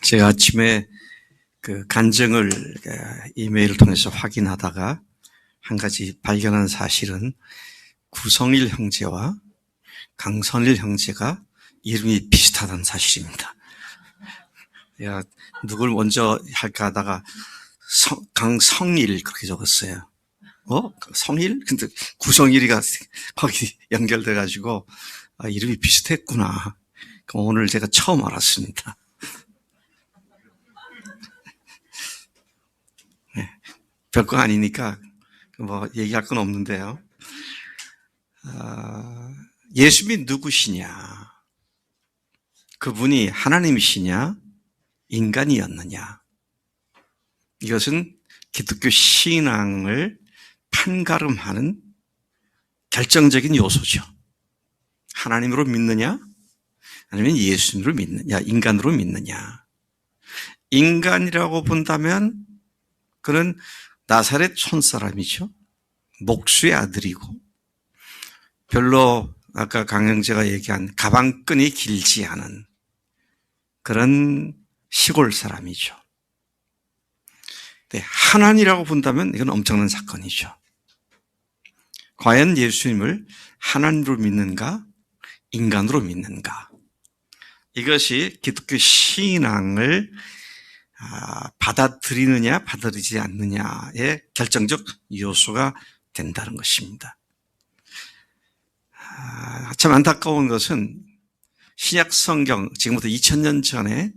제가 아침에 그 간증을 이메일을 통해서 확인하다가 한 가지 발견한 사실은 구성일 형제와 강선일 형제가 이름이 비슷하다는 사실입니다. 제가 누굴 먼저 할까 하다가 강성일 그렇게 적었어요. 성일? 근데 구성일이가 거기 연결돼가지고 이름이 비슷했구나. 오늘 제가 처음 알았습니다. 네, 별거 아니니까 뭐 얘기할 건 없는데요. 예수님이 누구시냐? 그분이 하나님이시냐? 인간이었느냐? 이것은 기독교 신앙을 판가름하는 결정적인 요소죠. 하나님으로 믿느냐? 아니면 예수님으로 믿느냐? 인간으로 믿느냐? 인간이라고 본다면 그는 나사렛 촌사람이죠. 목수의 아들이고 별로 아까 강영재가 얘기한 가방끈이 길지 않은 그런 시골 사람이죠. 하나님이라고 본다면 이건 엄청난 사건이죠. 과연 예수님을 하나님으로 믿는가? 인간으로 믿는가? 이것이 기독교 신앙을 받아들이느냐 받아들이지 않느냐의 결정적 요소가 된다는 것입니다. 참 안타까운 것은 신약 성경 지금부터 2000년 전에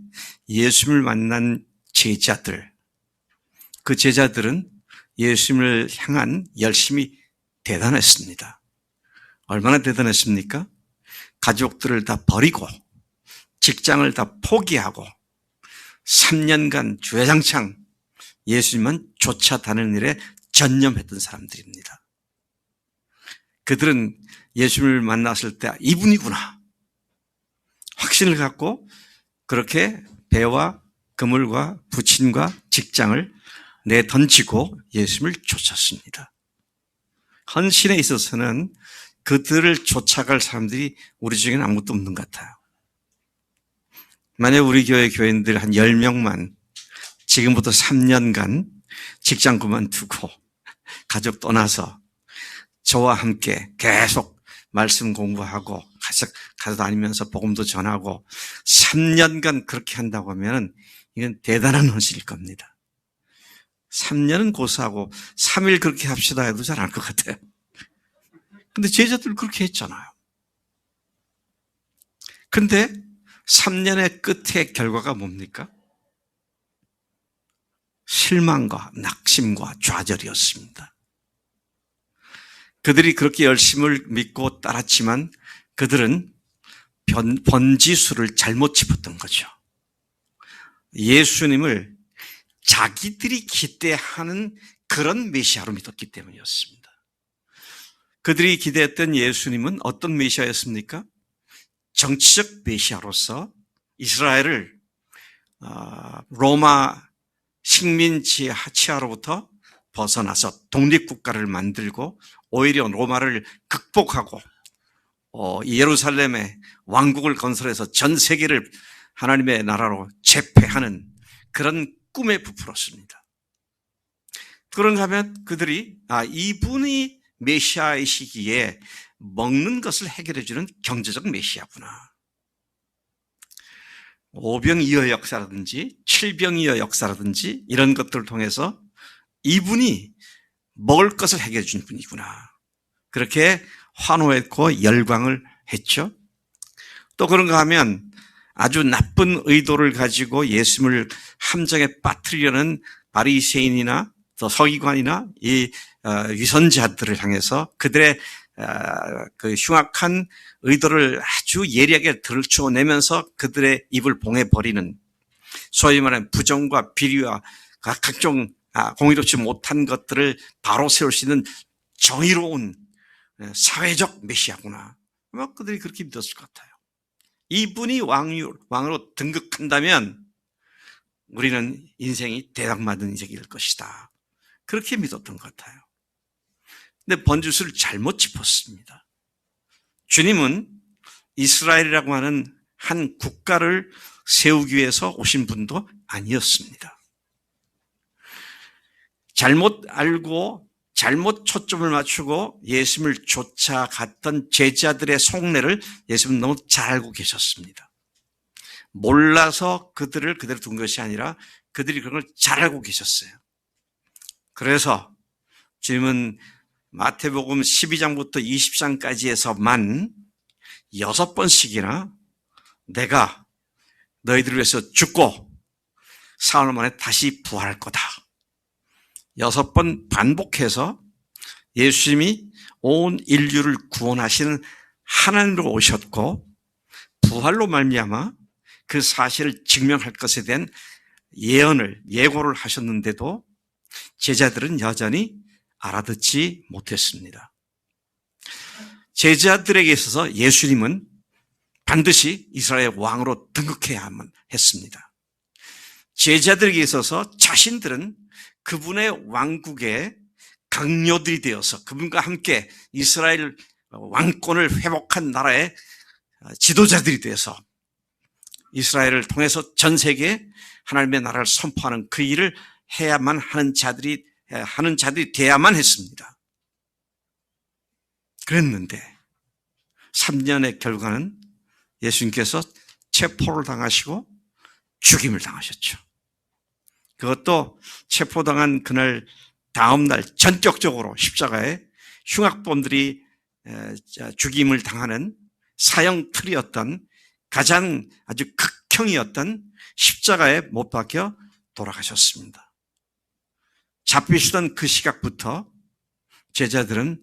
예수님을 만난 제자들, 그 제자들은 예수님을 향한 열심이 대단했습니다. 얼마나 대단했습니까? 가족들을 다 버리고 직장을 다 포기하고 3년간 주야장창 예수님만 쫓아다니는 일에 전념했던 사람들입니다. 그들은 예수님을 만났을 때 이분이구나 확신을 갖고 그렇게 배와 그물과 부친과 직장을 내던지고 예수님을 쫓았습니다. 헌신에 있어서는 그들을 쫓아갈 사람들이 우리 중에는 아무것도 없는 것 같아요. 만약 우리 교회 교인들 한 10명만 지금부터 3년간 직장 그만두고 가족 떠나서 저와 함께 계속 말씀 공부하고 가서 다니면서 복음도 전하고 3년간 그렇게 한다고 하면 이건 대단한 헌신일 겁니다. 3년은 고사하고 3일 그렇게 합시다 해도 잘 안 할 것 같아요. 근데 제자들 그렇게 했잖아요. 근데 3년의 끝의 결과가 뭡니까? 실망과 낙심과 좌절이었습니다. 그들이 그렇게 열심을 믿고 따랐지만 그들은 번지수를 잘못 짚었던 거죠. 예수님을 자기들이 기대하는 그런 메시아로 믿었기 때문이었습니다. 그들이 기대했던 예수님은 어떤 메시아였습니까? 정치적 메시아로서 이스라엘을 로마 식민 치하로부터 벗어나서 독립국가를 만들고 오히려 로마를 극복하고 예루살렘에 왕국을 건설해서 전 세계를 하나님의 나라로 제패하는 그런 꿈에 부풀었습니다. 그런가 하면 그들이 이분이 메시아이시기에 먹는 것을 해결해주는 경제적 메시아구나. 오병이어 역사라든지 칠병이어 역사라든지 이런 것들을 통해서 이분이 먹을 것을 해결해 주는 분이구나. 그렇게 환호했고 열광을 했죠. 또 그런가 하면 아주 나쁜 의도를 가지고 예수님을 함정에 빠뜨리려는 바리새인이나 또 서기관이나 이 위선자들을 향해서 그들의 그 흉악한 의도를 아주 예리하게 들춰내면서 그들의 입을 봉해버리는 소위 말하는 부정과 비리와 각종 공의롭지 못한 것들을 바로 세울 수 있는 정의로운 사회적 메시아구나. 아마 그들이 그렇게 믿었을 것 같아요. 이분이 왕으로 등극한다면 우리는 인생이 대박맞은 인생이 될 것이다. 그렇게 믿었던 것 같아요. 근데 번지수를 잘못 짚었습니다. 주님은 이스라엘이라고 하는 한 국가를 세우기 위해서 오신 분도 아니었습니다. 잘못 알고 잘못 초점을 맞추고 예수님을 쫓아갔던 제자들의 속내를 예수님은 너무 잘 알고 계셨습니다. 몰라서 그들을 그대로 둔 것이 아니라 그들이 그런 걸 잘 알고 계셨어요. 그래서 주님은 마태복음 12장부터 20장까지 해서만 6번씩이나 내가 너희들을 위해서 죽고 사흘 만에 다시 부활할 거다. 6번 반복해서 예수님이 온 인류를 구원하시는 하나님으로 오셨고 부활로 말미암아 그 사실을 증명할 것에 대한 예고를 하셨는데도 제자들은 여전히 알아듣지 못했습니다. 제자들에게 있어서 예수님은 반드시 이스라엘 왕으로 등극해야만 했습니다. 제자들에게 있어서 자신들은 그분의 왕국의 강요들이 되어서 그분과 함께 이스라엘 왕권을 회복한 나라의 지도자들이 되어서 이스라엘을 통해서 전 세계에 하나님의 나라를 선포하는 그 일을 해야만 하는 자들이 돼야만 했습니다. 그랬는데 3년의 결과는 예수님께서 체포를 당하시고 죽임을 당하셨죠. 그것도 체포당한 그날 다음 날 전격적으로 십자가에 흉악범들이 죽임을 당하는 사형틀이었던 가장 아주 극형이었던 십자가에 못 박혀 돌아가셨습니다. 잡히시던 그 시각부터 제자들은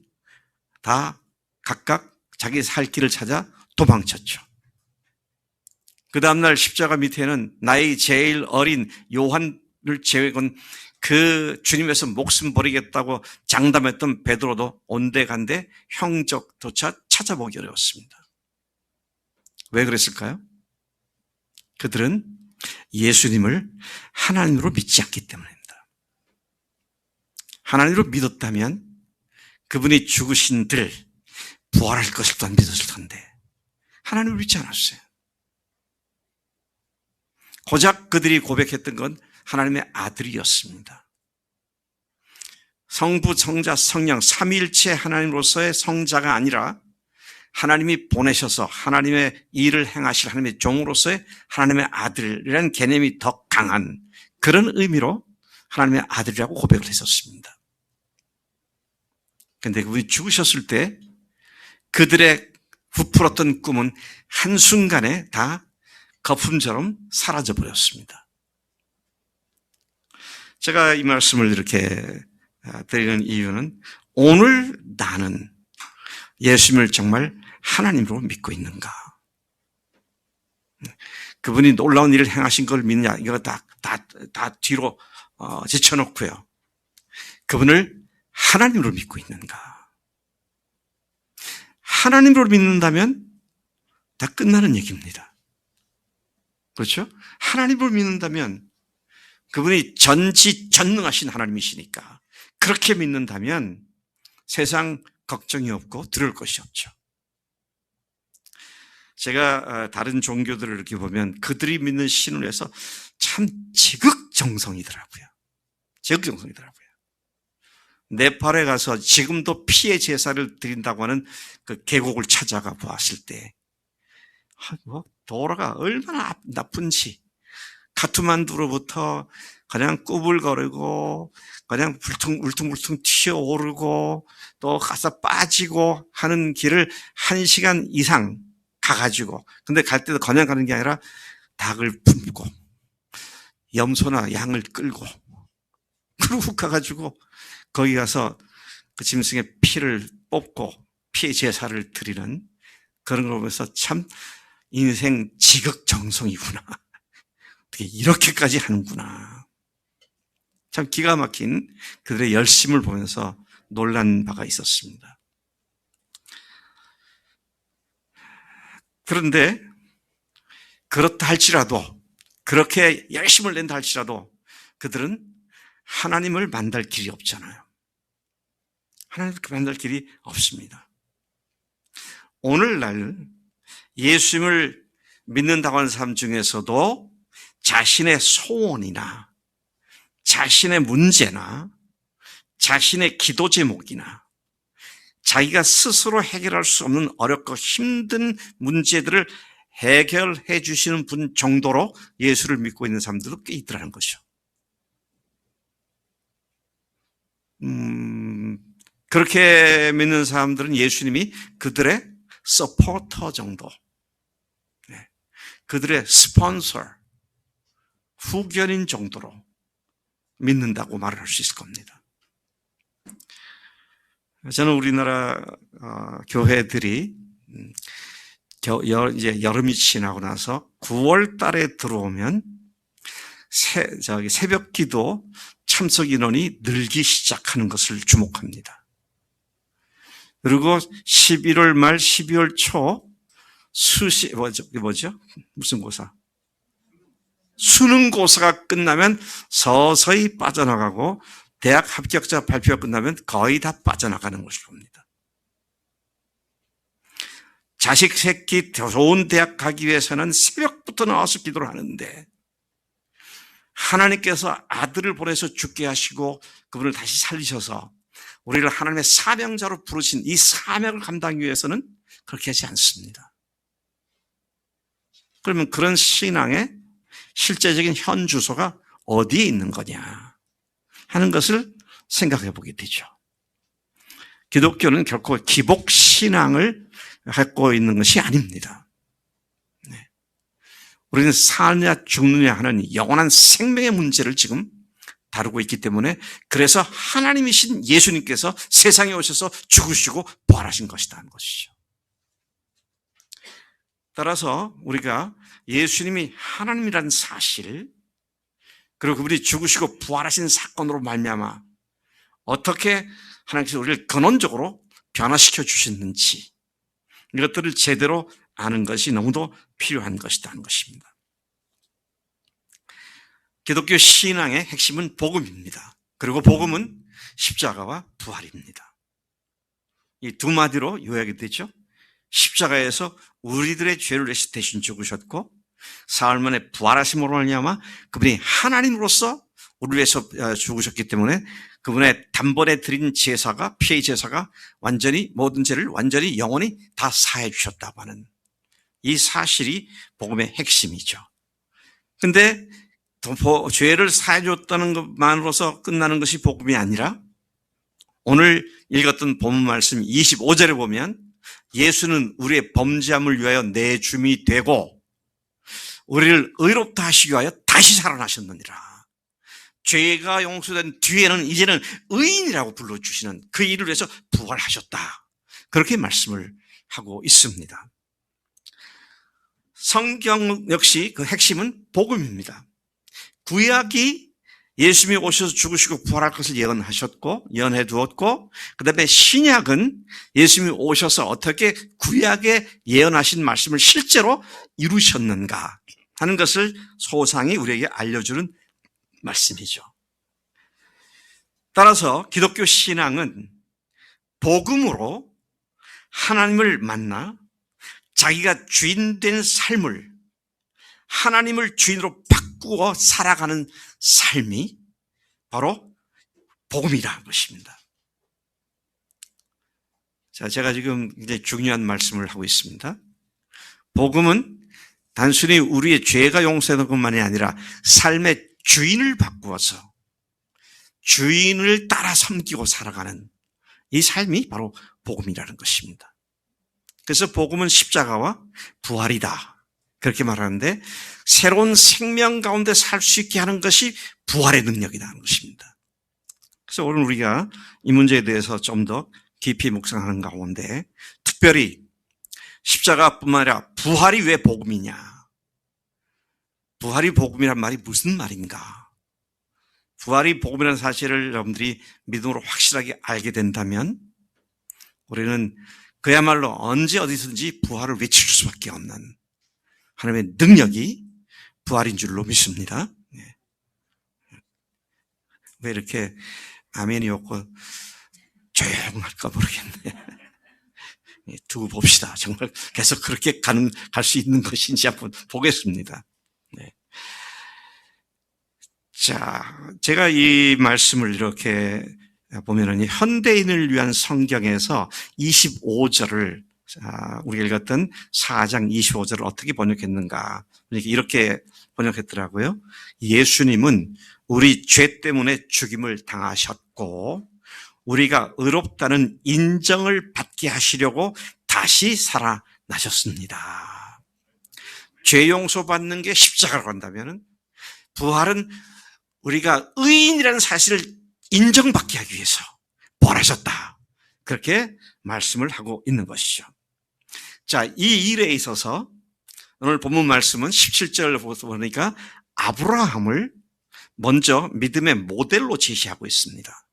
다 각각 자기 살 길을 찾아 도망쳤죠. 그 다음날 십자가 밑에는 나이 제일 어린 요한을 제외한 그 주님에서 목숨 버리겠다고 장담했던 베드로도 온데간데 형적조차 찾아보기 어려웠습니다. 왜 그랬을까요? 그들은 예수님을 하나님으로 믿지 않기 때문입니다. 하나님으로 믿었다면 그분이 죽으신들 부활할 것을 또한 믿었을 텐데 하나님을 믿지 않았어요. 고작 그들이 고백했던 건 하나님의 아들이었습니다. 성부, 성자, 성령 삼위일체 하나님으로서의 성자가 아니라 하나님이 보내셔서 하나님의 일을 행하실 하나님의 종으로서의 하나님의 아들이라는 개념이 더 강한 그런 의미로 하나님의 아들이라고 고백을 했었습니다. 그런데 그분이 죽으셨을 때 그들의 부풀었던 꿈은 한순간에 다 거품처럼 사라져버렸습니다. 제가 이 말씀을 이렇게 드리는 이유는 오늘 나는 예수님을 정말 하나님으로 믿고 있는가? 그분이 놀라운 일을 행하신 걸 믿냐? 이거 다 뒤로 제쳐놓고요. 그분을 하나님으로 믿고 있는가? 하나님으로 믿는다면 다 끝나는 얘기입니다. 그렇죠? 하나님을 믿는다면 그분이 전지전능하신 하나님이시니까 그렇게 믿는다면 세상 걱정이 없고 두려울 것이 없죠. 제가 다른 종교들을 이렇게 보면 그들이 믿는 신론에서 참 지극정성이더라고요. 지극정성이더라고요. 네팔에 가서 지금도 피의 제사를 드린다고 하는 그 계곡을 찾아가 보았을 때 도로가 얼마나 나쁜지 카트만두로부터 그냥 꾸불거리고 그냥 울퉁불퉁 튀어오르고 또 가서 빠지고 하는 길을 1시간 이상 가가지고 근데 갈 때도 그냥 가는 게 아니라 닭을 품고 염소나 양을 끌고 그러고 가가지고 거기 가서 그 짐승의 피를 뽑고 피의 제사를 드리는 그런 걸 보면서 참 인생 지극정성이구나. 어떻게 이렇게까지 하는구나. 참 기가 막힌 그들의 열심을 보면서 놀란 바가 있었습니다. 그런데 그렇다 할지라도 그렇게 열심을 낸다 할지라도 그들은 하나님을 만날 길이 없잖아요. 하나님을 만날 길이 없습니다. 오늘날 예수님을 믿는다고 하는 사람 중에서도 자신의 소원이나 자신의 문제나 자신의 기도 제목이나 자기가 스스로 해결할 수 없는 어렵고 힘든 문제들을 해결해 주시는 분 정도로 예수를 믿고 있는 사람들도 꽤 있더라는 것이죠. 그렇게 믿는 사람들은 예수님이 그들의 서포터 정도, 그들의 스폰서, 후견인 정도로 믿는다고 말을 할 수 있을 겁니다. 저는 우리나라 교회들이 이제 여름이 지나고 나서 9월 달에 들어오면 새벽 기도 참석 인원이 늘기 시작하는 것을 주목합니다. 그리고 11월 말 12월 초 무슨 고사? 수능고사가 끝나면 서서히 빠져나가고 대학 합격자 발표가 끝나면 거의 다 빠져나가는 것을 봅니다. 자식 새끼 좋은 대학 가기 위해서는 새벽부터 나와서 기도를 하는데 하나님께서 아들을 보내서 죽게 하시고 그분을 다시 살리셔서 우리를 하나님의 사명자로 부르신 이 사명을 감당하기 위해서는 그렇게 하지 않습니다. 그러면 그런 신앙의 실제적인 현 주소가 어디에 있는 거냐 하는 것을 생각해 보게 되죠. 기독교는 결코 기복 신앙을 갖고 있는 것이 아닙니다. 우리는 사느냐 죽느냐 하는 영원한 생명의 문제를 지금 다루고 있기 때문에 그래서 하나님이신 예수님께서 세상에 오셔서 죽으시고 부활하신 것이다 하는 것이죠. 따라서 우리가 예수님이 하나님이라는 사실 그리고 그분이 죽으시고 부활하신 사건으로 말미암아 어떻게 하나님께서 우리를 근원적으로 변화시켜 주셨는지 이것들을 제대로 아는 것이 너무도 필요한 것이다 하는 것입니다. 기독교 신앙의 핵심은 복음입니다. 그리고 복음은 십자가와 부활입니다. 이 두 마디로 요약이 되죠. 십자가에서 우리들의 죄를 대신 죽으셨고 사흘 만에 부활하심으로 말미암아 그분이 하나님으로서 우리를 위해서 죽으셨기 때문에 그분의 단번에 드린 제사가 피의 제사가 완전히 모든 죄를 완전히 영원히 다 사해 주셨다고 하는 이 사실이 복음의 핵심이죠. 근데 죄를 사해 줬다는 것만으로서 끝나는 것이 복음이 아니라 오늘 읽었던 본문 말씀 25절에 보면 예수는 우리의 범죄함을 위하여 내 주미 되고 우리를 의롭다 하시기 위하여 다시 살아나셨느니라. 죄가 용서된 뒤에는 이제는 의인이라고 불러주시는 그 일을 위해서 부활하셨다. 그렇게 말씀을 하고 있습니다. 성경 역시 그 핵심은 복음입니다. 구약이 예수님이 오셔서 죽으시고 부활할 것을 예언해 두었고 그 다음에 신약은 예수님이 오셔서 어떻게 구약에 예언하신 말씀을 실제로 이루셨는가 하는 것을 소상히 우리에게 알려주는 말씀이죠. 따라서 기독교 신앙은 복음으로 하나님을 만나 자기가 주인된 삶을 하나님을 주인으로 바꾸어 살아가는 삶이 바로 복음이라는 것입니다. 자, 제가 지금 이제 중요한 말씀을 하고 있습니다. 복음은 단순히 우리의 죄가 용서되는 것만이 아니라 삶의 주인을 바꾸어서 주인을 따라 섬기고 살아가는 이 삶이 바로 복음이라는 것입니다. 그래서 복음은 십자가와 부활이다. 그렇게 말하는데 새로운 생명 가운데 살 수 있게 하는 것이 부활의 능력이라는 것입니다. 그래서 오늘 우리가 이 문제에 대해서 좀 더 깊이 묵상하는 가운데 특별히 십자가뿐만 아니라 부활이 왜 복음이냐? 부활이 복음이란 말이 무슨 말인가? 부활이 복음이라는 사실을 여러분들이 믿음으로 확실하게 알게 된다면 우리는 그야말로 언제 어디서든지 부활을 외칠 수밖에 없는 하나님의 능력이 부활인 줄로 믿습니다. 왜 이렇게 아멘이 없고 조용할까 모르겠네. 두고 봅시다. 정말 계속 그렇게 갈 수 있는 것인지 한번 보겠습니다. 네. 자, 제가 이 말씀을 이렇게 보면은 현대인을 위한 성경에서 25절을 우리가 읽었던 4장 25절을 어떻게 번역했는가? 이렇게 번역했더라고요. 예수님은 우리 죄 때문에 죽임을 당하셨고 우리가 의롭다는 인정을 받게 하시려고 다시 살아나셨습니다. 죄 용서받는 게 십자가라고 한다면 부활은 우리가 의인이라는 사실을 인정받게 하기 위해서 부활하셨다. 그렇게 말씀을 하고 있는 것이죠. 자, 이 일에 있어서 오늘 본문 말씀은 17절을 보니까 아브라함을 먼저 믿음의 모델로 제시하고 있습니다.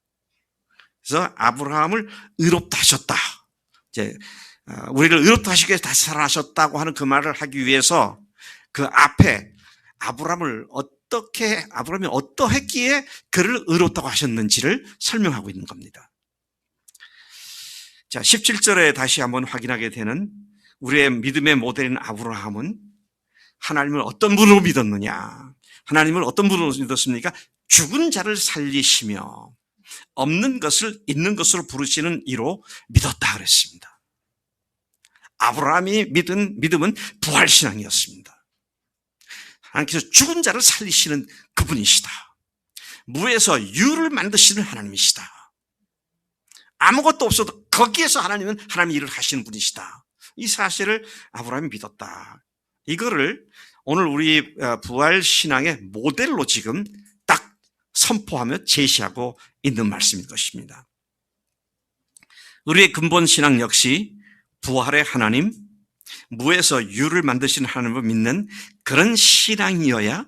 그래서 아브라함을 의롭다 하셨다. 이제 우리를 의롭다 하시기 위해서 다시 살아나셨다고 하는 그 말을 하기 위해서 그 앞에 아브라함이 어떠했기에 그를 의롭다고 하셨는지를 설명하고 있는 겁니다. 자, 17절에 다시 한번 확인하게 되는 우리의 믿음의 모델인 아브라함은 하나님을 어떤 분으로 믿었느냐? 하나님을 어떤 분으로 믿었습니까? 죽은 자를 살리시며 없는 것을 있는 것으로 부르시는 이로 믿었다 그랬습니다. 아브라함이 믿은 믿음은 부활신앙이었습니다. 하나님께서 죽은 자를 살리시는 그분이시다. 무에서 유를 만드시는 하나님이시다. 아무것도 없어도 거기에서 하나님은 하나님의 일을 하시는 분이시다. 이 사실을 아브라함이 믿었다. 이거를 오늘 우리 부활신앙의 모델로 지금 딱 선포하며 제시하고 있는 말씀인 것입니다. 우리의 근본 신앙 역시 부활의 하나님, 무에서 유를 만드시는 하나님을 믿는 그런 신앙이어야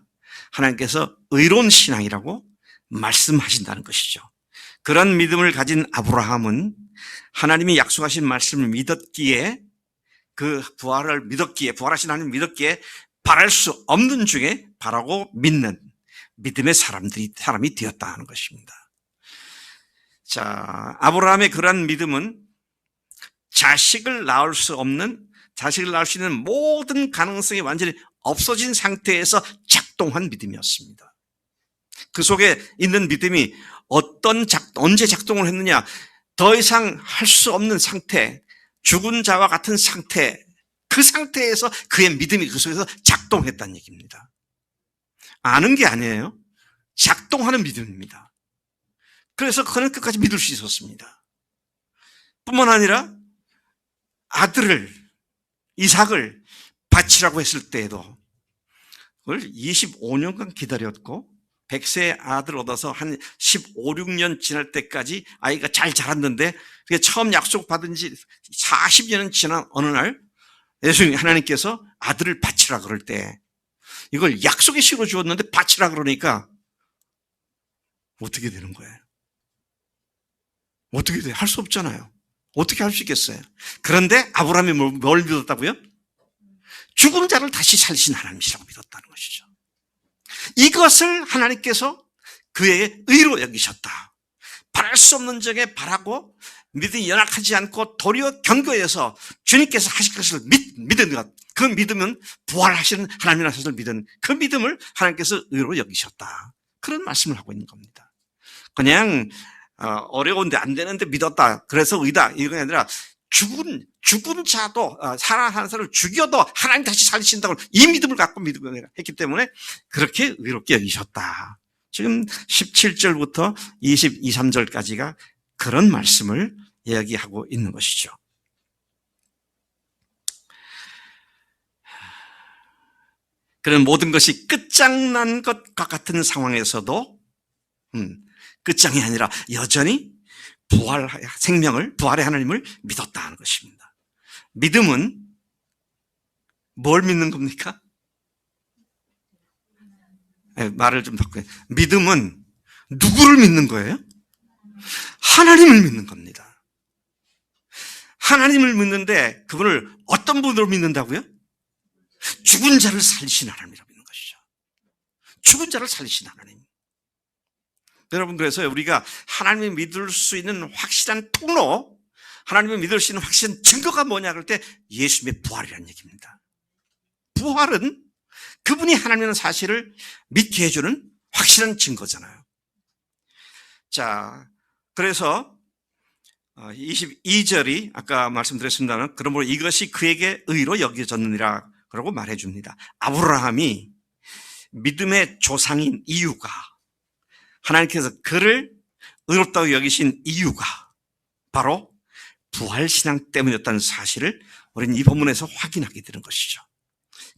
하나님께서 의로운 신앙이라고 말씀하신다는 것이죠. 그런 믿음을 가진 아브라함은 하나님이 약속하신 말씀을 믿었기에 그 부활을 믿었기에 부활하신 하나님을 믿었기에 바랄 수 없는 중에 바라고 믿는 믿음의 사람이 되었다 하는 것입니다. 자, 아브라함의 그러한 믿음은 자식을 낳을 수 있는 모든 가능성이 완전히 없어진 상태에서 작동한 믿음이었습니다. 그 속에 있는 믿음이 언제 작동을 했느냐? 더 이상 할 수 없는 상태, 죽은 자와 같은 상태, 그 상태에서 그의 믿음이 그 속에서 작동했다는 얘기입니다. 아는 게 아니에요. 작동하는 믿음입니다. 그래서 그는 끝까지 믿을 수 있었습니다. 뿐만 아니라 아들을, 이삭을 바치라고 했을 때에도 그걸 25년간 기다렸고 100세의 아들 얻어서 한 15, 16년 지날 때까지 아이가 잘 자랐는데 그게 처음 약속받은 지 40년은 지난 어느 날 예수님 하나님께서 아들을 바치라 그럴 때 이걸 약속의 시로 주었는데 바치라 그러니까 어떻게 되는 거예요? 어떻게 돼요? 할 수 없잖아요. 어떻게 할 수 있겠어요? 그런데 아브라함이 뭘 믿었다고요? 죽은 자를 다시 살리신 하나님이시라고 믿었다는 것이죠. 이것을 하나님께서 그의 의로 여기셨다. 바랄 수 없는 적에 바라고 믿음이 연약하지 않고 도리어 견고해서 주님께서 하실 것을 믿은 것. 그 믿음은 부활하시는 하나님이라는 사실을 믿은 그 믿음을 하나님께서 의로 여기셨다. 그런 말씀을 하고 있는 겁니다. 그냥 어려운데 안 되는데 믿었다. 그래서 의다. 이게 아니라 죽은 자도 살아가는 사람을 죽여도 하나님 다시 살리신다고 이 믿음을 갖고 믿음을 했기 때문에 그렇게 의롭게 여기셨다. 지금 17절부터 22, 3절까지가 그런 말씀을 이야기하고 있는 것이죠. 그런 모든 것이 끝장난 것과 같은 상황에서도 끝장이 아니라 여전히 부활의 하나님을 믿었다 하는 것입니다. 믿음은 뭘 믿는 겁니까? 네, 말을 좀 바꿔요. 믿음은 누구를 믿는 거예요? 하나님을 믿는 겁니다. 하나님을 믿는데 그분을 어떤 분으로 믿는다고요? 죽은 자를 살리신 하나님이라고 믿는 것이죠. 죽은 자를 살리신 하나님. 여러분, 그래서 우리가 하나님을 믿을 수 있는 확실한 통로, 하나님을 믿을 수 있는 확실한 증거가 뭐냐 그럴 때 예수님의 부활이라는 얘기입니다. 부활은 그분이 하나님이라는 사실을 믿게 해주는 확실한 증거잖아요. 자, 그래서 22절이 아까 말씀드렸습니다만 그러므로 이것이 그에게 의로 여겨졌느니라 그러고 말해줍니다. 아브라함이 믿음의 조상인 이유가, 하나님께서 그를 의롭다고 여기신 이유가 바로 부활신앙 때문이었다는 사실을 우리는 이 본문에서 확인하게 되는 것이죠.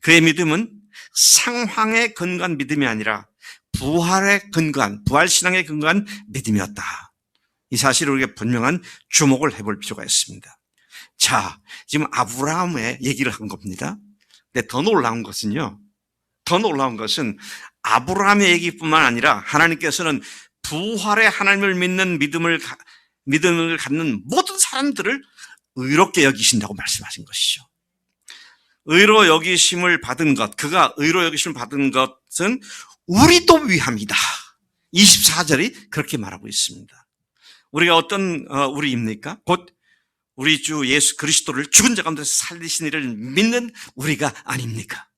그의 믿음은 상황에 근거한 믿음이 아니라 부활에 근거한, 부활신앙에 근거한 믿음이었다. 이 사실을 우리가 분명한 주목을 해볼 필요가 있습니다. 자, 지금 아브라함의 얘기를 한 겁니다. 근데 더 놀라운 것은 아브라함의 얘기뿐만 아니라 하나님께서는 부활의 하나님을 믿는 믿음을 갖는 모든 사람들을 의롭게 여기신다고 말씀하신 것이죠. 의로 여기심을 받은 것, 그가 의로 여기심을 받은 것은 우리도 위함이다. 24절이 그렇게 말하고 있습니다. 우리가 어떤 우리입니까? 곧 우리 주 예수 그리스도를 죽은 자 가운데서 살리신 이를 믿는 우리가 아닙니까?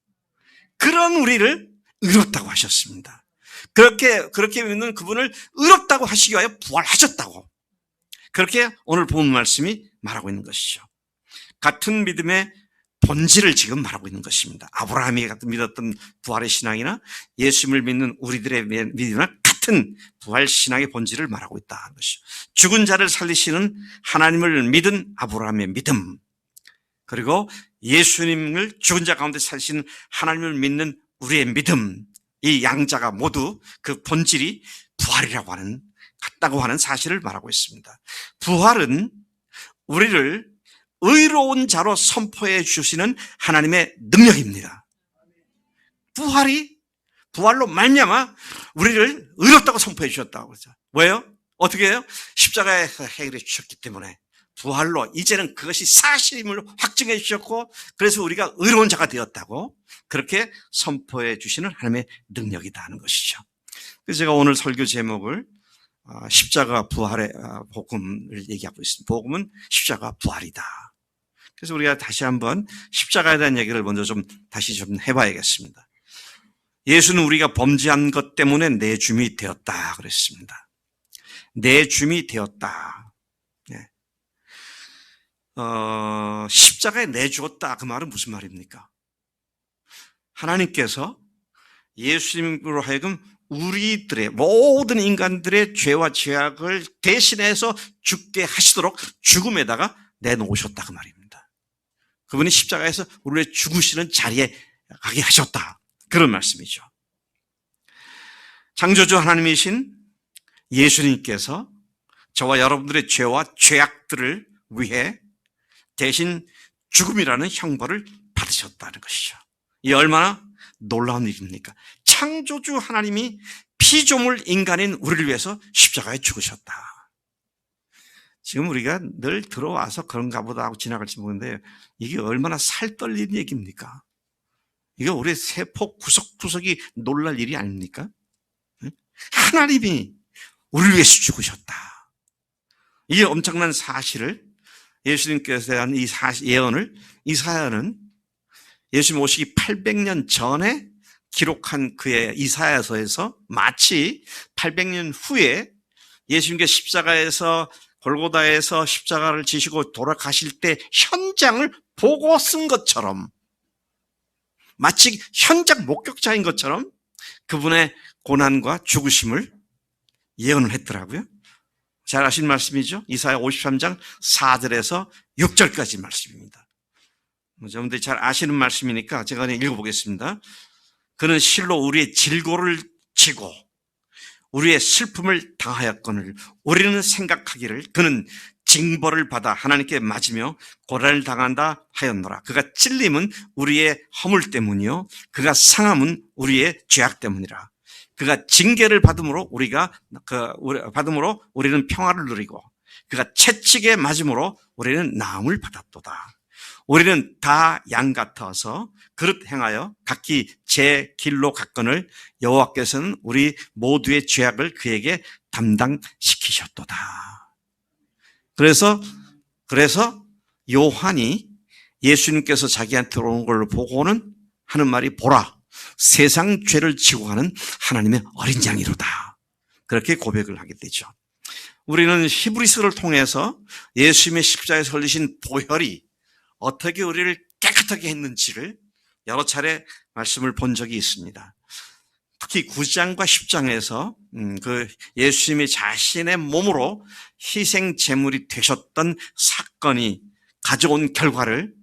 그런 우리를 의롭다고 하셨습니다. 그렇게 믿는 그분을 의롭다고 하시기 위하여 부활하셨다고. 그렇게 오늘 본 말씀이 말하고 있는 것이죠. 같은 믿음의 본질을 지금 말하고 있는 것입니다. 아브라함이 믿었던 부활의 신앙이나 예수님을 믿는 우리들의 믿음이나 같은 부활 신앙의 본질을 말하고 있다는 것이죠. 죽은 자를 살리시는 하나님을 믿은 아브라함의 믿음, 그리고 예수님을 죽은 자 가운데 살리시는 하나님을 믿는 우리의 믿음, 이 양자가 모두 그 본질이 부활이라고 하는, 같다고 하는 사실을 말하고 있습니다. 부활은 우리를 의로운 자로 선포해 주시는 하나님의 능력입니다. 부활로 말미암아 우리를 의롭다고 선포해 주셨다고 그러죠. 왜요? 어떻게 해요? 십자가에서 해결해 주셨기 때문에 부활로 이제는 그것이 사실임을 확증해 주셨고, 그래서 우리가 의로운 자가 되었다고 그렇게 선포해 주시는 하나님의 능력이다 하는 것이죠. 그래서 제가 오늘 설교 제목을 십자가 부활의 복음을 얘기하고 있습니다. 복음은 십자가 부활이다. 그래서 우리가 다시 한번 십자가에 대한 얘기를 먼저 다시 좀 해봐야겠습니다. 예수는 우리가 범죄한 것 때문에 내 주민이 되었다 그랬습니다. 내 주민이 되었다. 네. 십자가에 내주었다. 그 말은 무슨 말입니까? 하나님께서 예수님으로 하여금 우리들의 모든 인간들의 죄와 죄악을 대신해서 죽게 하시도록 죽음에다가 내놓으셨다 그 말입니다. 그분이 십자가에서 우리의 죽으시는 자리에 가게 하셨다. 그런 말씀이죠. 창조주 하나님이신 예수님께서 저와 여러분들의 죄와 죄악들을 위해 대신 죽음이라는 형벌을 받으셨다는 것이죠. 이 얼마나 놀라운 일입니까? 창조주 하나님이 피조물 인간인 우리를 위해서 십자가에 죽으셨다. 지금 우리가 늘 들어와서 그런가 보다 하고 지나갈지 모르는데 이게 얼마나 살 떨리는 얘기입니까? 이거 우리의 세포 구석구석이 놀랄 일이 아닙니까? 하나님이 우리를 위해서 죽으셨다. 이 엄청난 사실을 예수님께서 한 이 예언을 이사야는 예수님 오시기 800년 전에 기록한 그의 이사야서에서 마치 800년 후에 예수님께서 십자가에서 골고다에서 십자가를 지시고 돌아가실 때 현장을 보고 쓴 것처럼, 마치 현장 목격자인 것처럼 그분의 고난과 죽으심을 예언을 했더라고요. 잘 아시는 말씀이죠. 이사야 53장 4절에서 6절까지 말씀입니다. 여러분들이 잘 아시는 말씀이니까 제가 그냥 읽어보겠습니다. 그는 실로 우리의 질고를 지고 우리의 슬픔을 당하였거늘 우리는 생각하기를 그는 징벌을 받아 하나님께 맞으며 고난을 당한다 하였노라. 그가 찔림은 우리의 허물 때문이요 그가 상함은 우리의 죄악 때문이라. 그가 징계를 받음으로 우리는 평화를 누리고 그가 채찍에 맞음으로 우리는 나음을 받았도다. 우리는 다 양 같아서 그릇 행하여 각기 제 길로 갔거늘 여호와께서는 우리 모두의 죄악을 그에게 담당시키셨도다. 그래서 그래서 요한이 예수님께서 자기한테 오는 걸 보고는 하는 말이 보라, 세상 죄를 지고 가는 하나님의 어린 양이로다. 그렇게 고백을 하게 되죠. 우리는 히브리서를 통해서 예수님의 십자가에서 흘리신 보혈이 어떻게 우리를 깨끗하게 했는지를 여러 차례 말씀을 본 적이 있습니다. 특히 9장과 10장에서 그 예수님이 자신의 몸으로 희생 제물이 되셨던 사건이 가져온 결과를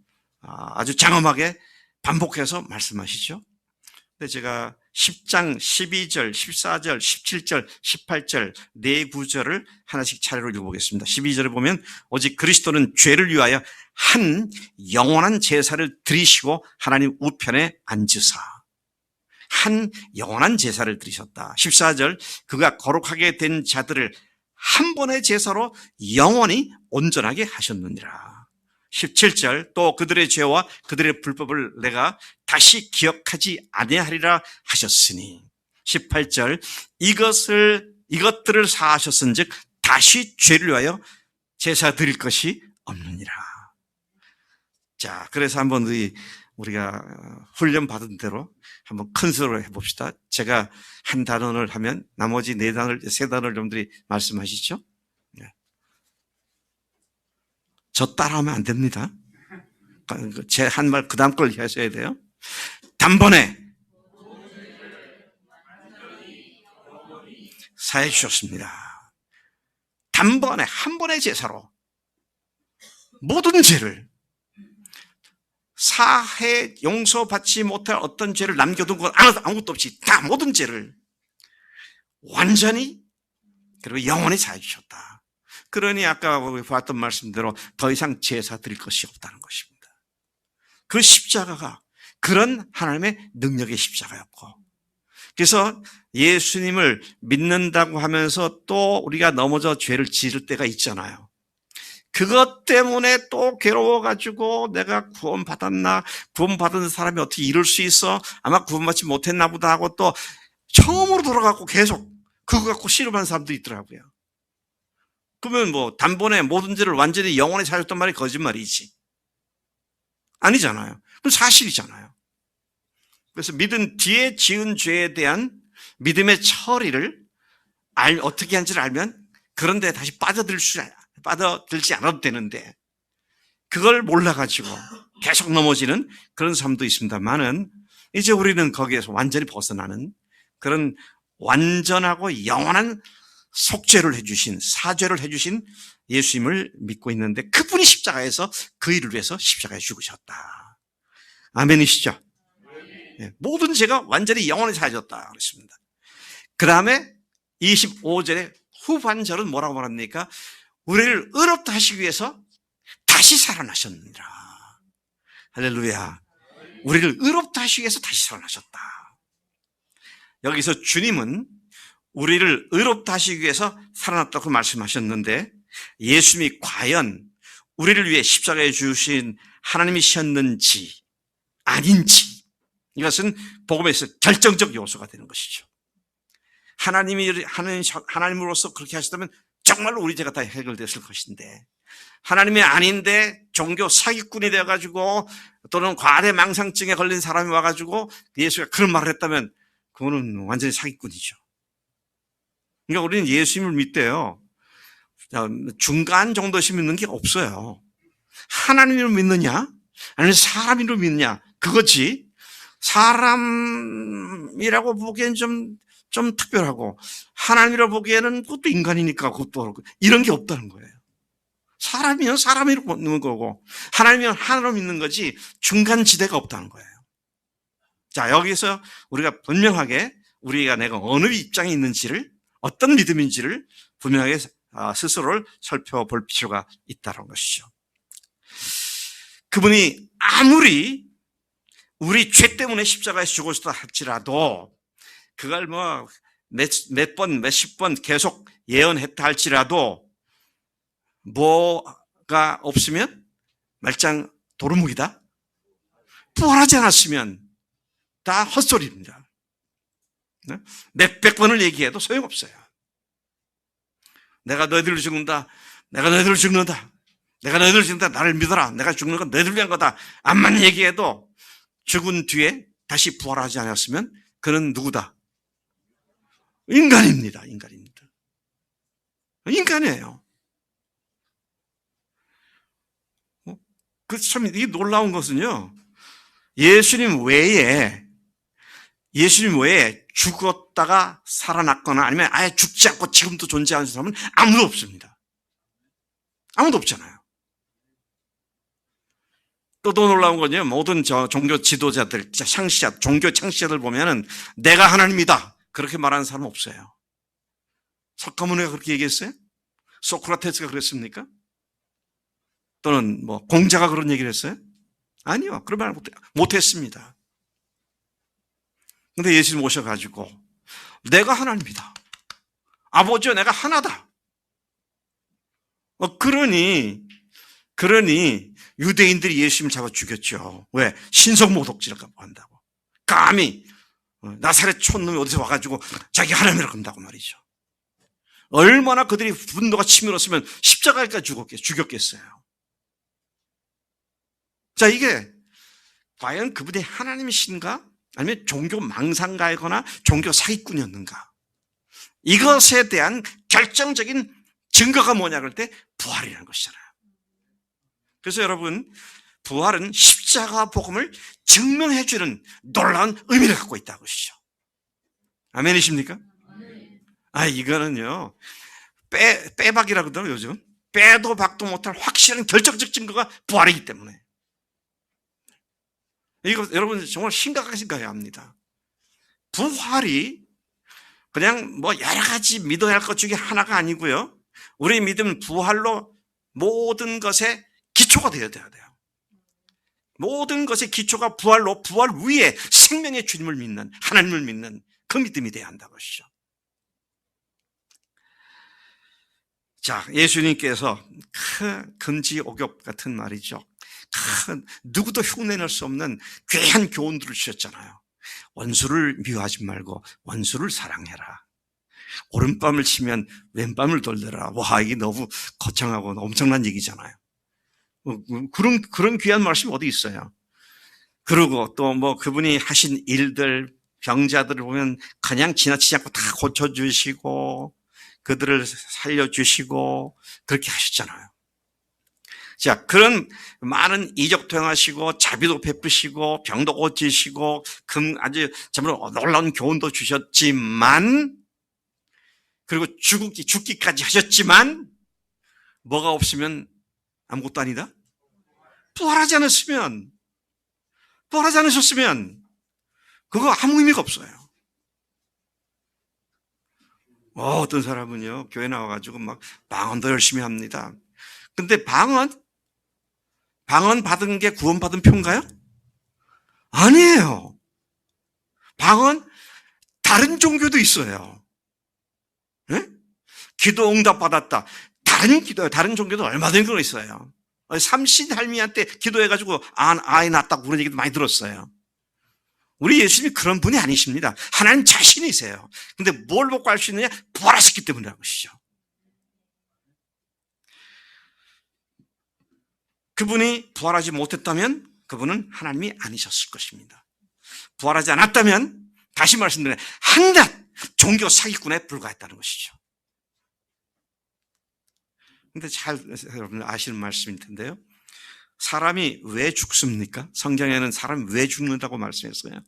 아주 장엄하게 반복해서 말씀하시죠. 근데 제가 10장 12절, 14절, 17절, 18절 네 구절을 하나씩 차례로 읽어보겠습니다. 12절에 보면 오직 그리스도는 죄를 위하여 한 영원한 제사를 드리시고 하나님 우편에 앉으사, 한 영원한 제사를 드리셨다. 14절 그가 거룩하게 된 자들을 한 번의 제사로 영원히 온전하게 하셨느니라. 17절 또 그들의 죄와 그들의 불법을 내가 다시 기억하지 아니하리라 하셨으니, 18절 이것들을 사하셨은즉 다시 죄를 위하여 제사 드릴 것이 없느니라. 자, 그래서 한번 우리가 훈련 받은 대로 한번 큰 소리로 해봅시다. 제가 한 단원을 하면 나머지 세 단원을 여러분들이 말씀하시죠. 저 따라하면 안 됩니다. 제 한 말 그 다음 걸 하셔야 돼요. 단번에 사해 주셨습니다. 단번에 한 번의 제사로 모든 죄를, 사해 용서받지 못할 어떤 죄를 남겨둔 건 아무것도 없이 다 모든 죄를 완전히 그리고 영원히 사해 주셨다. 그러니 아까 봤던 말씀대로 더 이상 제사 드릴 것이 없다는 것입니다. 그 십자가가 그런 하나님의 능력의 십자가였고, 그래서 예수님을 믿는다고 하면서 또 우리가 넘어져 죄를 지을 때가 있잖아요. 그것 때문에 또 괴로워가지고 내가 구원받았나, 구원받은 사람이 어떻게 이럴 수 있어, 아마 구원받지 못했나 보다 하고 또 처음으로 돌아가고 계속 그거 갖고 씨름하는 사람도 있더라고요. 그러면 뭐 단번에 모든 죄를 완전히 영원히 사셨단 말이 거짓말이지. 아니잖아요. 그건 사실이잖아요. 그래서 믿은 뒤에 지은 죄에 대한 믿음의 처리를 어떻게 한지를 알면 그런 데 다시 빠져들지 않아도 되는데, 그걸 몰라가지고 계속 넘어지는 그런 사람도 있습니다만은, 이제 우리는 거기에서 완전히 벗어나는 그런 완전하고 영원한 속죄를 해주신, 사죄를 해주신 예수님을 믿고 있는데, 그분이 십자가에서 그 일을 위해서 십자가에 죽으셨다. 아멘이시죠? 네, 모든 죄가 완전히 영원히 사해졌다 그랬습니다. 그 다음에 25절에 후반절은 뭐라고 말합니까? 우리를 의롭다 하시기 위해서 다시 살아나셨느니라. 할렐루야. 우리를 의롭다 하시기 위해서 다시 살아나셨다. 여기서 주님은 우리를 의롭다 하시기 위해서 살아났다고 말씀하셨는데, 예수님이 과연 우리를 위해 십자가에 주신 하나님이셨는지 아닌지, 이것은 복음에서 결정적 요소가 되는 것이죠. 하나님으로서 그렇게 하셨다면 정말로 우리 죄가 다 해결됐을 것인데, 하나님이 아닌데 종교 사기꾼이 되어가지고 또는 과대망상증에 걸린 사람이 와가지고 예수가 그런 말을 했다면 그거는 완전히 사기꾼이죠. 그러니까 우리는 예수님을 믿대요. 중간 정도씩 믿는 게 없어요. 하나님을 믿느냐 아니면 사람으로 믿느냐, 그거지. 사람이라고 보기엔 좀 특별하고, 하나님이라고 보기에는 그것도 인간이니까 그것도 이런 게 없다는 거예요. 사람이면 사람으로 믿는 거고, 하나님이면 하나님으로 믿는 거지 중간 지대가 없다는 거예요. 자, 여기서 우리가 분명하게 내가 어느 입장에 있는지를, 어떤 믿음인지를 분명하게 스스로를 살펴볼 필요가 있다는 것이죠. 그분이 아무리 우리 죄 때문에 십자가에 죽으셨다 할지라도, 그걸 몇십 번 계속 예언했다 할지라도, 뭐가 없으면 말짱 도루묵이다. 부활하지 않았으면 다 헛소리입니다. 몇백 번을 얘기해도 소용없어요. 내가 너희들을 죽는다. 내가 너희들을 죽는다. 내가 너희들 죽는다. 나를 믿어라. 내가 죽는 건 너희들 위한 거다. 암만 얘기해도 죽은 뒤에 다시 부활하지 않았으면 그는 누구다? 인간입니다. 인간입니다. 인간이에요. 그 참 이게 놀라운 것은요. 예수님 외에 죽었다가 살아났거나 아니면 아예 죽지 않고 지금도 존재하는 사람은 아무도 없습니다. 아무도 없잖아요. 또 더 놀라운 건요. 모든 종교 지도자들, 창시자, 종교 창시자들 보면은 내가 하나님이다. 그렇게 말하는 사람은 없어요. 석가모니가 그렇게 얘기했어요? 소크라테스가 그랬습니까? 또는 뭐 공자가 그런 얘기를 했어요? 아니요. 그런 말 못했습니다. 근데 예수님 오셔가지고 내가 하나님이다. 아버지와 내가 하나다. 그러니 유대인들이 예수님을 잡아 죽였죠. 왜? 신성모독죄라고 한다고. 감히 나사렛 촌놈이 어디서 와가지고 자기 하나님이라고 한다고 말이죠. 얼마나 그들이 분노가 치밀었으면 십자가에까지 죽였겠어요. 자, 이게 과연 그분이 하나님이신가? 아니면 종교 망상가이거나 종교 사기꾼이었는가? 이것에 대한 결정적인 증거가 뭐냐 그럴 때 부활이라는 것이잖아요. 그래서 여러분, 부활은 십자가 복음을 증명해 주는 놀라운 의미를 갖고 있다는 것이죠. 아멘이십니까? 이거는요, 빼박이라고 그러더라고요, 요즘. 빼도 박도 못할 확실한 결정적 증거가 부활이기 때문에. 이거 여러분 정말 심각하게 생각해야 합니다. 부활이 그냥 뭐 여러 가지 믿어야 할 것 중에 하나가 아니고요. 우리 믿음은 부활로 모든 것의 기초가 되어야 돼요. 모든 것의 기초가 부활로, 부활 위에 생명의 주님을 믿는, 하나님을 믿는 그 믿음이 돼야 한다는 것이죠. 자, 예수님께서 큰 금지옥엽 같은 말이죠. 누구도 흉내낼 수 없는 귀한 교훈들을 주셨잖아요. 원수를 미워하지 말고 원수를 사랑해라. 오른밤을 치면 왼밤을 돌려라. 와, 이게 너무 거창하고 엄청난 얘기잖아요. 그런 귀한 말씀이 어디 있어요? 그리고 또 뭐 그분이 하신 일들, 병자들을 보면 그냥 지나치지 않고 다 고쳐주시고 그들을 살려주시고 그렇게 하셨잖아요. 자, 그런 많은 이적 행하시고 자비도 베푸시고 병도 고치시고 아주 정말 놀라운 교훈도 주셨지만, 그리고 죽기까지 하셨지만 뭐가 없으면 아무것도 아니다? 부활하지 않으셨으면 그거 아무 의미가 없어요. 어떤 사람은요, 교회 나와가지고 막 방언도 열심히 합니다. 근데 방언 받은 게 구원받은 표인가요? 아니에요. 방언 다른 종교도 있어요. 네? 기도 응답 받았다. 다른 종교도 얼마든지 그런 거 있어요. 삼신 할미한테 기도해가지고 아이 낳았다고 그런 얘기도 많이 들었어요. 우리 예수님이 그런 분이 아니십니다. 하나님 자신이세요. 근데 뭘 먹고 할 수 있느냐? 부활하셨기 때문이라는 것이죠. 그분이 부활하지 못했다면 그분은 하나님이 아니셨을 것입니다. 부활하지 않았다면 다시 말씀드려요. 한낱 종교 사기꾼에 불과했다는 것이죠. 근데 여러분 아시는 말씀일 텐데요. 사람이 왜 죽습니까? 성경에는 사람이 왜 죽는다고 말씀했어요?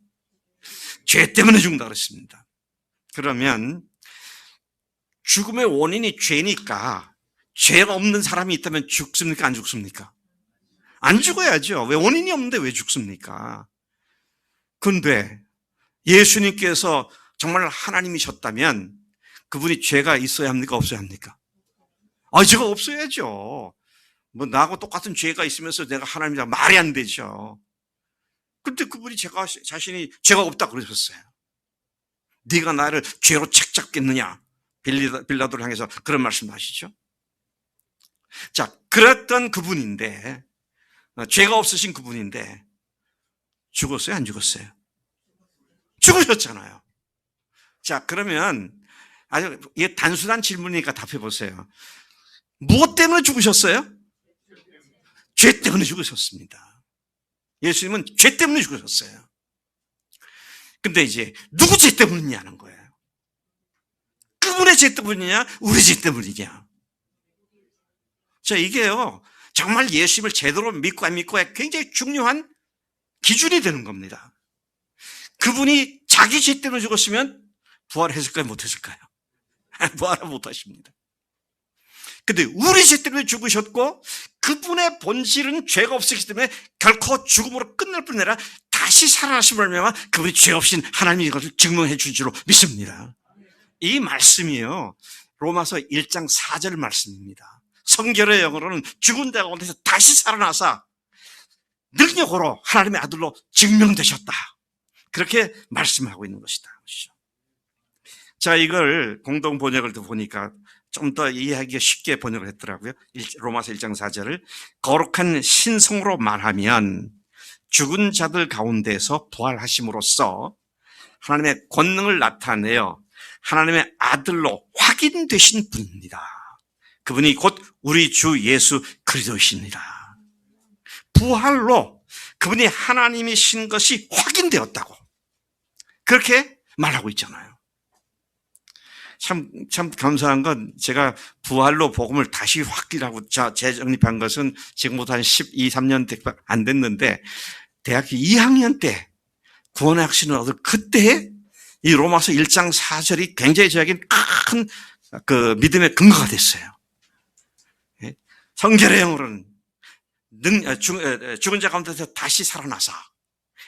죄 때문에 죽는다 그랬습니다. 그러면 죽음의 원인이 죄니까 죄가 없는 사람이 있다면 죽습니까? 안 죽습니까? 안 죽어야죠. 왜 원인이 없는데 왜 죽습니까? 그런데 예수님께서 정말 하나님이셨다면 그분이 죄가 있어야 합니까? 없어야 합니까? 죄가 없어야죠. 뭐 나하고 똑같은 죄가 있으면서 내가 하나님이다 말이 안 되죠. 근데 그분이 자신이 죄가 없다 그러셨어요. 네가 나를 죄로 책잡겠느냐? 빌라도를 향해서 그런 말씀 하시죠. 자, 그랬던 그분인데, 죄가 없으신 그분인데 죽었어요? 안 죽었어요? 죽으셨잖아요. 자, 그러면 아주 이게 단순한 질문이니까 답해 보세요. 무엇 때문에 죽으셨어요? 죄 때문에 죽으셨습니다. 예수님은 죄 때문에 죽으셨어요. 근데 이제 누구 죄 때문이냐는 거예요. 그분의 죄 때문이냐, 우리 죄 때문이냐. 자, 이게요, 정말 예수님을 제대로 믿고 안 믿고의 굉장히 중요한 기준이 되는 겁니다. 그분이 자기 죄 때문에 죽었으면 부활했을까요, 못했을까요? 부활을 못하십니다. 근데 우리 죄 때문에 죽으셨고 그분의 본질은 죄가 없었기 때문에 결코 죽음으로 끝날 뿐 아니라 다시 살아나심을 말미암아 그분이 죄 없인 하나님이 이것을 증명해 줄 줄로 믿습니다. 이 말씀이요, 로마서 1장 4절 말씀입니다. 성결의 영어로는 죽은 자 가운데서 다시 살아나사 능력으로 하나님의 아들로 증명되셨다, 그렇게 말씀하고 있는 것이다. 자, 이걸 공동 번역을 보니까 좀 더 이해하기가 쉽게 번역을 했더라고요. 로마서 1장 4절을 거룩한 신성으로 말하면 죽은 자들 가운데서 부활하심으로써 하나님의 권능을 나타내어 하나님의 아들로 확인되신 분입니다. 그분이 곧 우리 주 예수 그리스도이십니다. 부활로 그분이 하나님이신 것이 확인되었다고 그렇게 말하고 있잖아요. 참 감사한 건 제가 부활로 복음을 다시 확인하고 재정립한 것은 지금부터 한 12, 13년 안 됐는데 대학교 2학년 때 구원의 확신을 얻은 그때 이 로마서 1장 4절이 굉장히 저에게는 큰 그 믿음의 근거가 됐어요. 성결의 영으로는 죽은 자 가운데서 다시 살아나서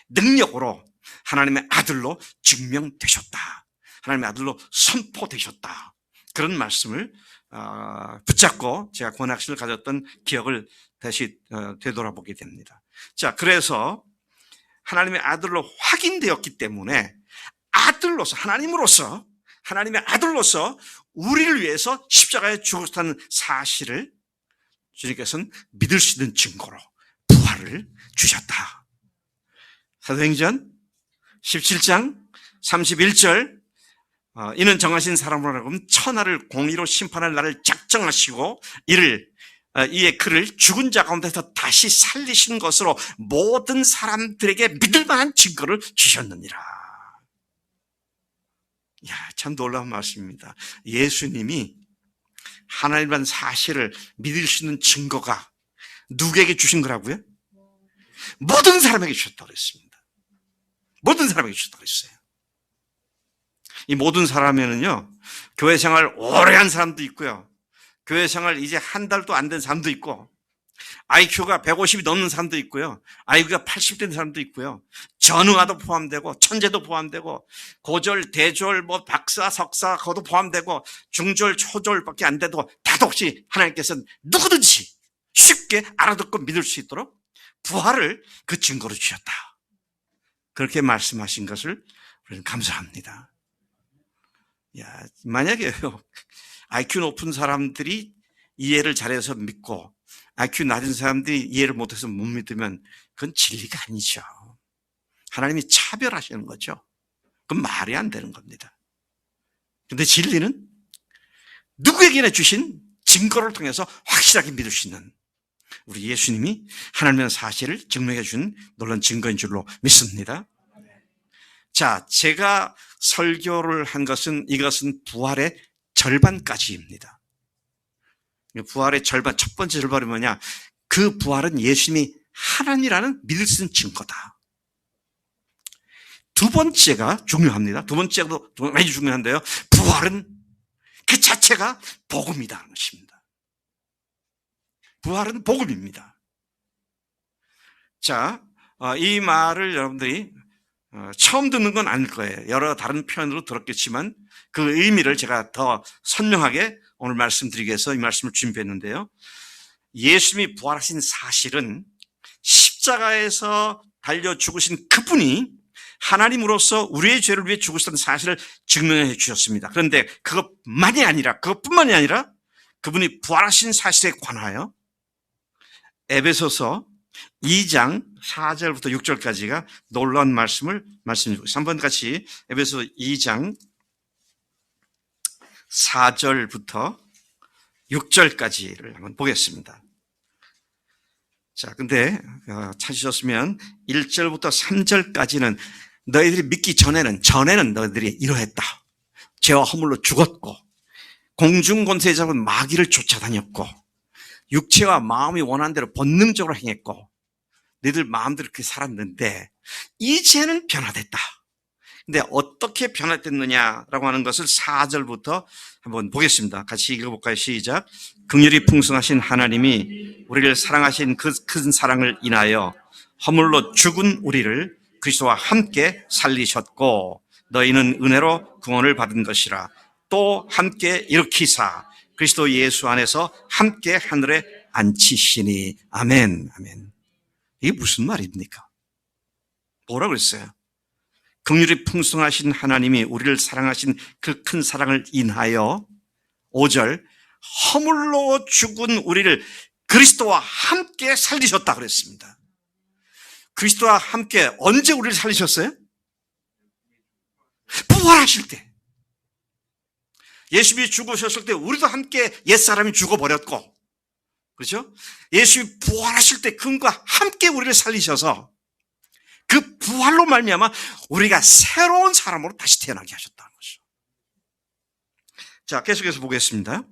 능력으로 하나님의 아들로 증명되셨다, 하나님의 아들로 선포되셨다, 그런 말씀을 붙잡고 제가 권학신을 가졌던 기억을 다시 되돌아보게 됩니다. 자, 그래서 하나님의 아들로 확인되었기 때문에 아들로서, 하나님의 아들로서 우리를 위해서 십자가에 죽었다는 사실을 주님께서는 믿을 수 있는 증거로 부활을 주셨다. 사도행전 17장 31절, 이는 정하신 사람으로 하여금 천하를 공의로 심판할 날을 작정하시고 이에 그를 죽은 자 가운데서 다시 살리신 것으로 모든 사람들에게 믿을 만한 증거를 주셨느니라. 참 놀라운 말씀입니다. 예수님이 하나님이라는 사실을 믿을 수 있는 증거가 누구에게 주신 거라고요? 모든 사람에게 주셨다고 그랬습니다. 모든 사람에게 주셨다고 그랬어요. 이 모든 사람에는요, 교회 생활 오래 한 사람도 있고요, 교회 생활 이제 한 달도 안 된 사람도 있고, IQ가 150이 넘는 사람도 있고요, IQ가 80 된 사람도 있고요, 전응아도 포함되고 천재도 포함되고 고졸, 대졸, 박사, 석사 그것도 포함되고 중졸, 초졸밖에 안 돼도 다도 없이 하나님께서는 누구든지 쉽게 알아듣고 믿을 수 있도록 부활을 그 증거로 주셨다, 그렇게 말씀하신 것을 우리는 감사합니다. 만약에요, IQ 높은 사람들이 이해를 잘해서 믿고 IQ 낮은 사람들이 이해를 못해서 못 믿으면 그건 진리가 아니죠. 하나님이 차별하시는 거죠. 그건 말이 안 되는 겁니다. 그런데 진리는 누구에게나 주신 증거를 통해서 확실하게 믿을 수 있는 우리 예수님이 하나님의 사실을 증명해 준 놀라운 증거인 줄로 믿습니다. 자, 제가 설교를 한 것은 이것은 부활의 절반까지입니다. 부활의 절반, 첫 번째 절반이 뭐냐? 그 부활은 예수님이 하나님이라는 믿을 수 있는 증거다. 두 번째가 중요합니다. 두 번째도 많이 중요한데요, 부활은 그 자체가 복음이라는 것입니다. 부활은 복음입니다. 자, 이 말을 여러분들이 처음 듣는 건 아닐 거예요. 여러 다른 표현으로 들었겠지만 그 의미를 제가 더 선명하게 오늘 말씀드리기 위해서 이 말씀을 준비했는데요, 예수님이 부활하신 사실은 십자가에서 달려 죽으신 그분이 하나님으로서 우리의 죄를 위해 죽으셨다는 사실을 증명해 주셨습니다. 그런데 그것뿐만이 아니라 그분이 부활하신 사실에 관하여 에베소서 2장 4절부터 6절까지가 놀라운 말씀을 말씀해 주고, 3번 같이 에베소서 2장 4절부터 6절까지를 한번 보겠습니다. 자, 근데 찾으셨으면 1절부터 3절까지는 너희들이 믿기 전에는 너희들이 이러했다. 죄와 허물로 죽었고 공중권세 잡은 마귀를 쫓아다녔고 육체와 마음이 원하는 대로 본능적으로 행했고 너희들 마음대로 그렇게 살았는데 이제는 변화됐다. 근데 어떻게 변화됐느냐라고 하는 것을 4절부터 한번 보겠습니다. 같이 읽어볼까요? 시작. 긍휼이 풍성하신 하나님이 우리를 사랑하신 그 큰 사랑을 인하여 허물로 죽은 우리를 그리스도와 함께 살리셨고 너희는 은혜로 구원을 받은 것이라. 또 함께 일으키사 그리스도 예수 안에서 함께 하늘에 앉히시니. 아멘. 아멘. 이게 무슨 말입니까? 뭐라고 했어요? 긍휼이 풍성하신 하나님이 우리를 사랑하신 그 큰 사랑을 인하여 5절 허물로 죽은 우리를 그리스도와 함께 살리셨다 그랬습니다. 그리스도와 함께 언제 우리를 살리셨어요? 부활하실 때. 예수님이 죽으셨을 때 우리도 함께 옛사람이 죽어버렸고, 그렇죠? 예수님이 부활하실 때 그분과 함께 우리를 살리셔서 그 부활로 말미암아 우리가 새로운 사람으로 다시 태어나게 하셨다는 거죠. 자, 계속해서 보겠습니다.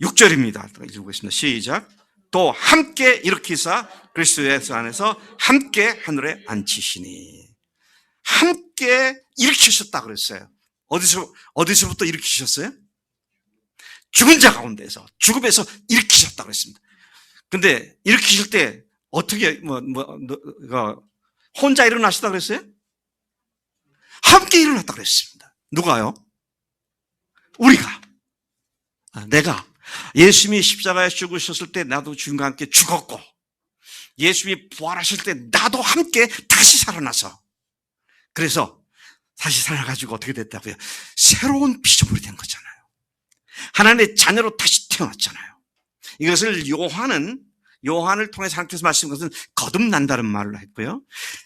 6절입니다. 읽어보겠습니다. 시작. 또 함께 일으키사 그리스도 예수 안에서 함께 하늘에 앉히시니. 함께 일으키셨다 그랬어요. 어디서부터 일으키셨어요? 죽은 자 가운데서, 죽음에서 일으키셨다 그랬습니다. 근데 일으키실 때 어떻게 혼자 일어나시다 그랬어요? 함께 일어났다 그랬습니다. 누가요? 우리가. 내가 예수님이 십자가에 죽으셨을 때 나도 주님과 함께 죽었고 예수님이 부활하실 때 나도 함께 다시 살아나서 그래서 다시 살아가지고 어떻게 됐다고요? 새로운 피조물이 된 거잖아요. 하나님의 자녀로 다시 태어났잖아요. 이것을 요한을 통해서 하나님께서 말씀하신 것은 거듭난다는 말로 했고요.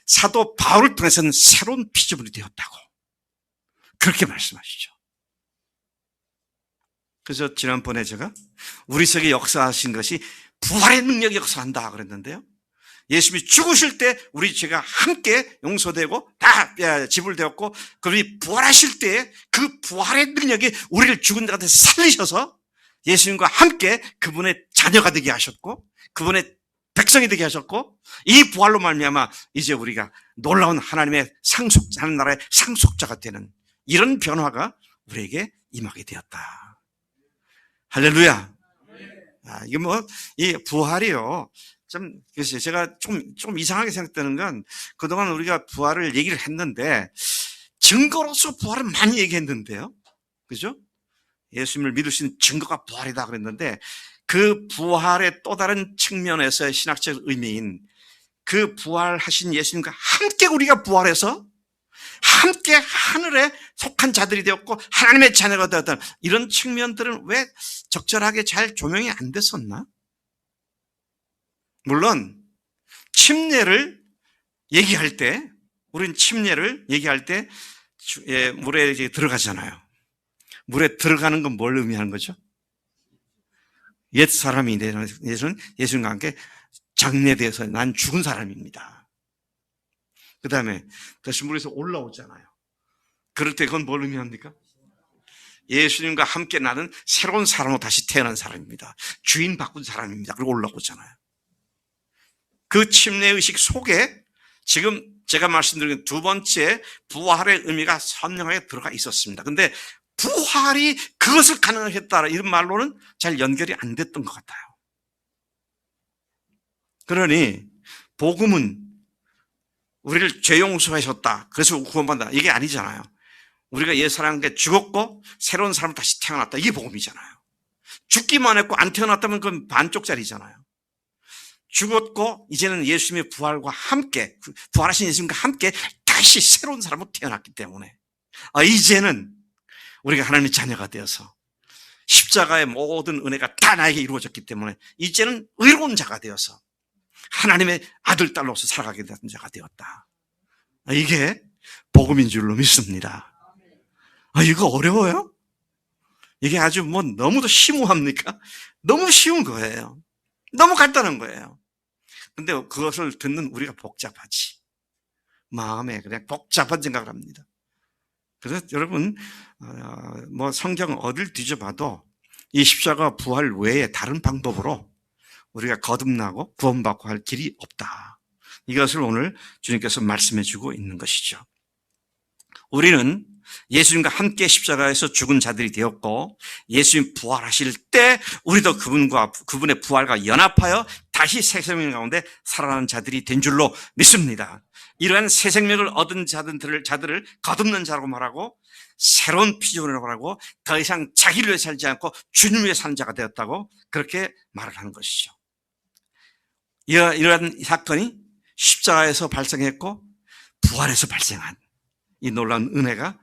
사도 바울을 통해서는 새로운 피조물이 되었다고 그렇게 말씀하시죠. 그래서 지난번에 제가 우리 속에 역사하신 것이 부활의 능력이 역사한다 그랬는데요. 예수님이 죽으실 때 우리 죄가 함께 용서되고 다 지불되었고 그분이 부활하실 때 그 부활의 능력이 우리를 죽은 자 가운데 살리셔서 예수님과 함께 그분의 자녀가 되게 하셨고 그분의 백성이 되게 하셨고 이 부활로 말미암아 이제 우리가 놀라운 하나님의 하나님 나라의 상속자가 되는 이런 변화가 우리에게 임하게 되었다. 할렐루야. 이게 이 부활이요. 글쎄요. 제가 좀 이상하게 생각되는 건 그동안 우리가 부활을 얘기를 했는데 증거로서 부활은 많이 얘기했는데요. 그죠? 예수님을 믿을 수 있는 증거가 부활이다 그랬는데 그 부활의 또 다른 측면에서의 신학적 의미인 그 부활하신 예수님과 함께 우리가 부활해서 함께 하늘에 속한 자들이 되었고 하나님의 자녀가 되었던 이런 측면들은 왜 적절하게 잘 조명이 안 됐었나? 물론 침례를 얘기할 때 우리는 침례를 얘기할 때 물에 이제 들어가잖아요. 물에 들어가는 건 뭘 의미하는 거죠? 옛 사람이 예수님과 함께 장례되어서 난 죽은 사람입니다. 그 다음에 다시 물에서 올라오잖아요. 그럴 때 그건 뭘 의미합니까? 예수님과 함께 나는 새로운 사람으로 다시 태어난 사람입니다. 주인 바꾼 사람입니다. 그리고 올라오잖아요. 그 침례의식 속에 지금 제가 말씀드린 두 번째 부활의 의미가 선명하게 들어가 있었습니다. 그런데 부활이 그것을 가능했다 이런 말로는 잘 연결이 안 됐던 것 같아요. 그러니 복음은 우리를 죄 용서하셨다. 그래서 구원받는다. 이게 아니잖아요. 우리가 옛사람에게 죽었고 새로운 사람으로 다시 태어났다. 이게 복음이잖아요. 죽기만 했고 안 태어났다면 그건 반쪽짜리잖아요. 죽었고 이제는 예수님의 부활과 함께 부활하신 예수님과 함께 다시 새로운 사람으로 태어났기 때문에 이제는 우리가 하나님의 자녀가 되어서 십자가의 모든 은혜가 다 나에게 이루어졌기 때문에 이제는 의로운 자가 되어서 하나님의 아들, 딸로서 살아가게 된 자가 되었다. 이게 복음인 줄로 믿습니다. 이거 어려워요? 이게 아주 너무도 심오합니까? 너무 쉬운 거예요. 너무 간단한 거예요. 근데 그것을 듣는 우리가 복잡하지. 마음에 그냥 복잡한 생각을 합니다. 그래서 여러분, 뭐 성경 어딜 뒤져봐도 이 십자가 부활 외에 다른 방법으로 우리가 거듭나고 구원받고 할 길이 없다. 이것을 오늘 주님께서 말씀해 주고 있는 것이죠. 우리는 예수님과 함께 십자가에서 죽은 자들이 되었고 예수님 부활하실 때 우리도 그분의 부활과 연합하여 다시 새 생명 가운데 살아나는 자들이 된 줄로 믿습니다. 이러한 새 생명을 얻은 자들을 거듭난 자라고 말하고 새로운 피조물이라고 말하고 더 이상 자기를 위해 살지 않고 주님을 위해 사는 자가 되었다고 그렇게 말을 하는 것이죠. 이러한 사건이 십자가에서 발생했고 부활에서 발생한 이 놀라운 은혜가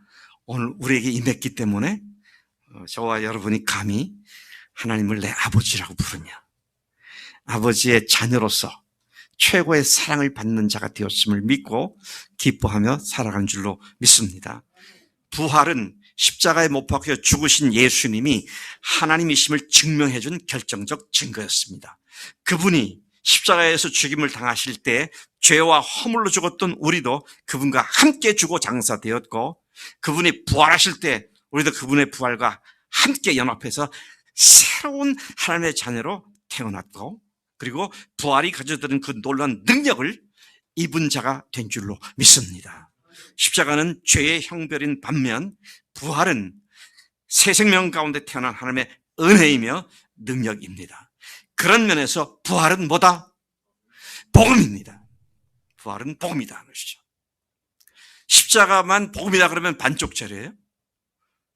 오늘 우리에게 임했기 때문에 저와 여러분이 감히 하나님을 내 아버지라고 부르며 아버지의 자녀로서 최고의 사랑을 받는 자가 되었음을 믿고 기뻐하며 살아가는 줄로 믿습니다. 부활은 십자가에 못 박혀 죽으신 예수님이 하나님이심을 증명해 준 결정적 증거였습니다. 그분이 십자가에서 죽임을 당하실 때 죄와 허물로 죽었던 우리도 그분과 함께 죽어 장사되었고 그분이 부활하실 때 우리도 그분의 부활과 함께 연합해서 새로운 하나님의 자녀로 태어났고 그리고 부활이 가져다는 그 놀라운 능력을 입은 자가 된 줄로 믿습니다. 십자가는 죄의 형벌인 반면 부활은 새 생명 가운데 태어난 하나님의 은혜이며 능력입니다. 그런 면에서 부활은 뭐다? 복음입니다. 부활은 복음이다 하는 것이죠. 십자가만 복음이다 그러면 반쪽짜리예요.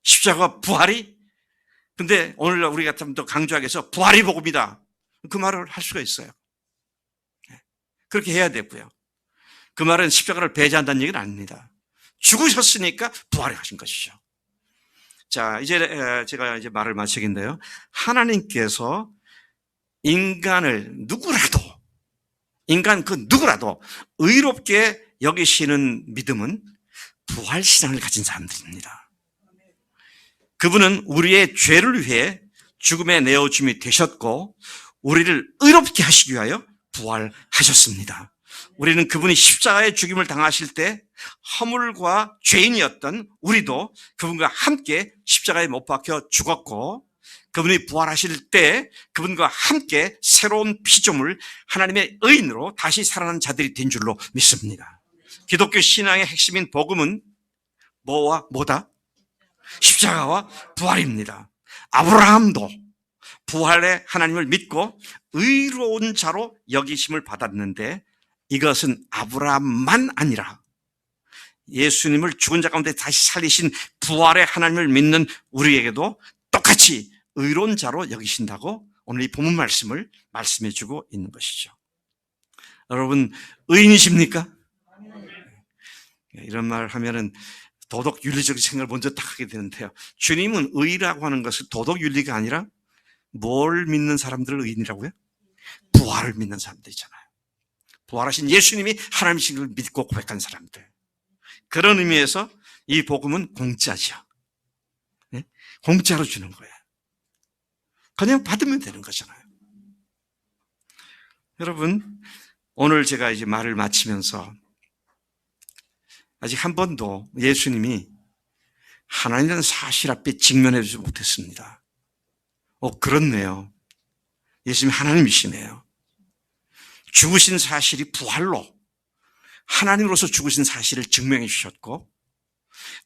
십자가 부활이 근데 오늘 우리가 좀 더 강조하기 위해서 부활이 복음이다. 그 말을 할 수가 있어요. 그렇게 해야 되고요. 그 말은 십자가를 배제한다는 얘기는 아닙니다. 죽으셨으니까 부활을 하신 것이죠. 자, 이제 제가 이제 말을 마치겠는데요. 하나님께서 인간을 누구라도 의롭게 여기시는 믿음은 부활신앙을 가진 사람들입니다. 그분은 우리의 죄를 위해 죽음에 내어줌이 되셨고 우리를 의롭게 하시기 위하여 부활하셨습니다. 우리는 그분이 십자가의 죽임을 당하실 때 허물과 죄인이었던 우리도 그분과 함께 십자가에 못 박혀 죽었고 그분이 부활하실 때 그분과 함께 새로운 피조물 하나님의 의인으로 다시 살아난 자들이 된 줄로 믿습니다. 기독교 신앙의 핵심인 복음은 뭐다? 십자가와 부활입니다. 아브라함도 부활의 하나님을 믿고 의로운 자로 여기심을 받았는데 이것은 아브라함만 아니라 예수님을 죽은 자 가운데 다시 살리신 부활의 하나님을 믿는 우리에게도 똑같이 의로운 자로 여기신다고 오늘 이 본문 말씀을 말씀해 주고 있는 것이죠. 여러분 의인이십니까? 이런 말을 하면은 도덕 윤리적인 생각을 먼저 딱 하게 되는데요. 주님은 의라고 하는 것은 도덕 윤리가 아니라 뭘 믿는 사람들을 의인이라고요? 부활을 믿는 사람들이잖아요. 부활하신 예수님이 하나님이신 걸 믿고 고백한 사람들. 그런 의미에서 이 복음은 공짜죠. 네? 공짜로 주는 거예요. 그냥 받으면 되는 거잖아요. 여러분, 오늘 제가 이제 말을 마치면서 아직 한 번도 예수님이 하나님이라는 사실 앞에 직면해 주지 못했습니다. 그렇네요. 예수님이 하나님이시네요. 죽으신 사실이 부활로 하나님으로서 죽으신 사실을 증명해 주셨고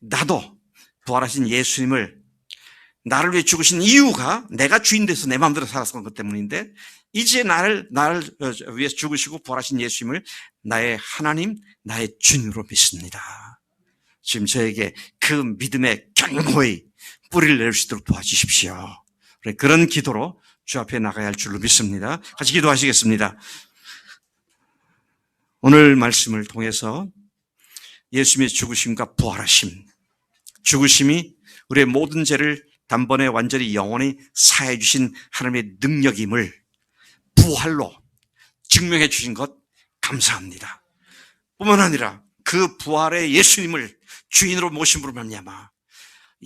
나도 부활하신 예수님을 나를 위해 죽으신 이유가 내가 주인 돼서 내 마음대로 살았던 것 때문인데 이제 나를 위해서 죽으시고 부활하신 예수님을 나의 하나님, 나의 주님으로 믿습니다. 지금 저에게 그 믿음의 견고히 뿌리를 내릴 수 있도록 도와주십시오. 그런 기도로 주 앞에 나가야 할 줄로 믿습니다. 같이 기도하시겠습니다. 오늘 말씀을 통해서 예수님의 죽으심과 부활하심, 죽으심이 우리의 모든 죄를 단번에 완전히 영원히 사해 주신 하나님의 능력임을 부활로 증명해 주신 것 감사합니다. 뿐만 아니라 그 부활의 예수님을 주인으로 모심으로 말미암아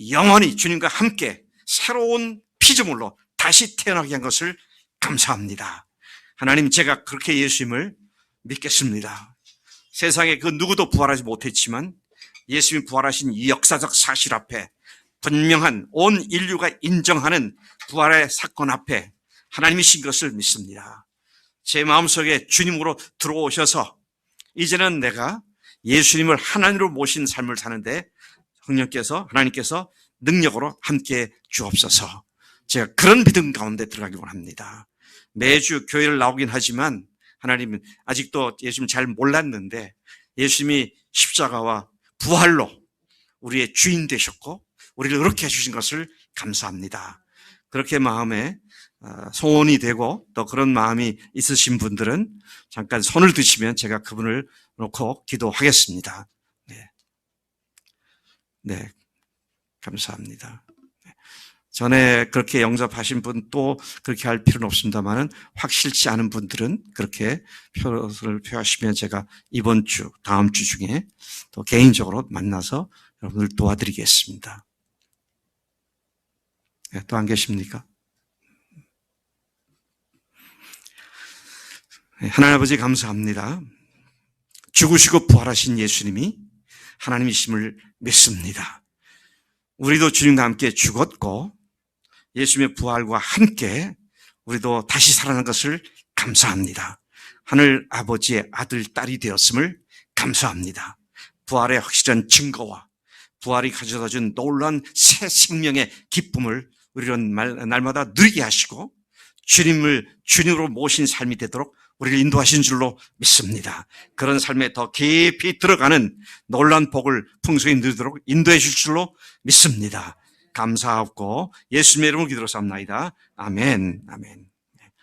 영원히 주님과 함께 새로운 피조물로 다시 태어나게 한 것을 감사합니다. 하나님, 제가 그렇게 예수님을 믿겠습니다. 세상에 그 누구도 부활하지 못했지만 예수님이 부활하신 이 역사적 사실 앞에, 분명한 온 인류가 인정하는 부활의 사건 앞에 하나님이신 것을 믿습니다. 제 마음속에 주님으로 들어오셔서 이제는 내가 예수님을 하나님으로 모신 삶을 사는데 하나님께서 능력으로 함께 주옵소서. 제가 그런 믿음 가운데 들어가기 원합니다. 매주 교회를 나오긴 하지만 하나님은 아직도 예수님 잘 몰랐는데 예수님이 십자가와 부활로 우리의 주인 되셨고 우리를 그렇게 해주신 것을 감사합니다. 그렇게 마음에 소원이 되고 또 그런 마음이 있으신 분들은 잠깐 손을 드시면 제가 그분을 놓고 기도하겠습니다. 네, 감사합니다. 전에 그렇게 영접하신 분 또 그렇게 할 필요는 없습니다만은 확실치 않은 분들은 그렇게 표를 표하시면 제가 이번 주, 다음 주 중에 또 개인적으로 만나서 여러분들 도와드리겠습니다. 네, 또 안 계십니까? 하나님 아버지 감사합니다. 죽으시고 부활하신 예수님이 하나님이심을 믿습니다. 우리도 주님과 함께 죽었고 예수님의 부활과 함께 우리도 다시 살아난 것을 감사합니다. 하늘 아버지의 아들, 딸이 되었음을 감사합니다. 부활의 확실한 증거와 부활이 가져다 준 놀라운 새 생명의 기쁨을 우리는 날마다 누리게 하시고 주님으로 모신 삶이 되도록 우리를 인도하신 줄로 믿습니다. 그런 삶에 더 깊이 들어가는 놀라운 복을 풍성히 누리도록 인도해 주실 줄로 믿습니다. 감사하고 예수님의 이름으로 기도로 삼나이다. 아멘. 아멘.